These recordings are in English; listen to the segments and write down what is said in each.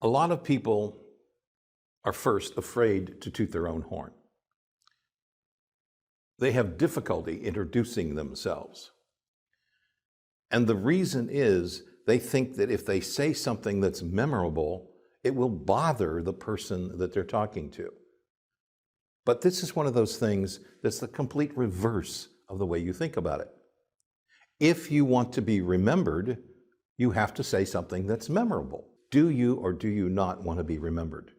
A lot of people are first afraid to toot their own horn. They have difficulty introducing themselves. And the reason is they think that if they say something that's memorable, it will bother the person that they're talking to. But this is one of those things that's the complete reverse of the way you think about it. If you want to be remembered, you have to say something that's memorable. Do you or do you not want to be remembered?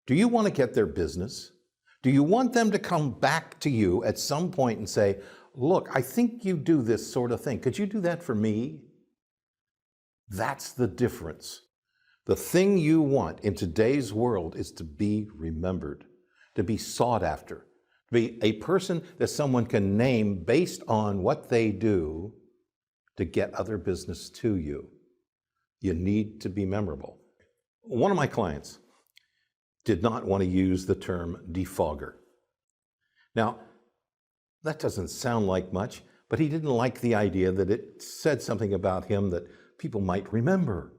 Do you want to get their business? Do you want them to come back to you at some point and say, look, I think you do this sort of thing. Could you do that for me? That's the difference. The thing you want in today's world is to be remembered, to be sought after, to be a person that someone can name based on what they do to get other business to you. You need to be memorable. One of my clients did not want to use the term defogger. Now, that doesn't sound like much, but he didn't like the idea that it said something about him that people might remember.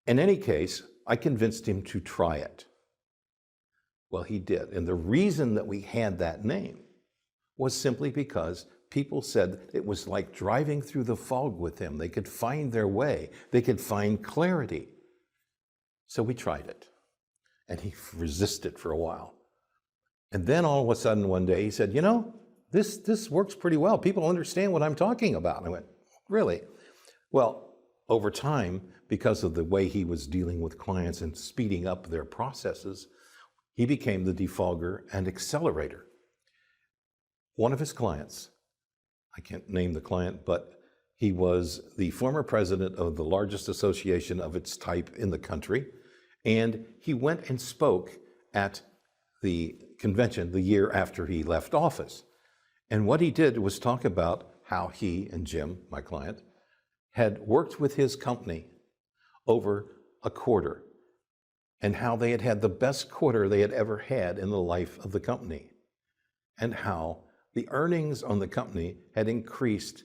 In any case, I convinced him to try it. Well, he did. And the reason that we had that name was simply because people said it was like driving through the fog with him. They could find their way. They could find clarity. So we tried it. And he resisted for a while. And then all of a sudden one day he said, you know, this works pretty well. People understand what I'm talking about. And I went, really? Well, over time, because of the way he was dealing with clients and speeding up their processes, he became the defogger and accelerator. One of his clients, I can't name the client, but he was the former president of the largest association of its type in the country. And he went and spoke at the convention the year after he left office. And what he did was talk about how he and Jim, my client, had worked with his company over a quarter and how they had had the best quarter they had ever had in the life of the company and how the earnings on the company had increased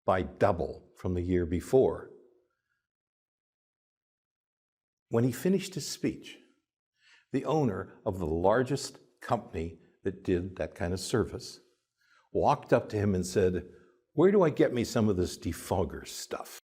by double from the year before. When he finished his speech, the owner of the largest company that did that kind of service walked up to him and said, "Where do I get me some of this defogger stuff?"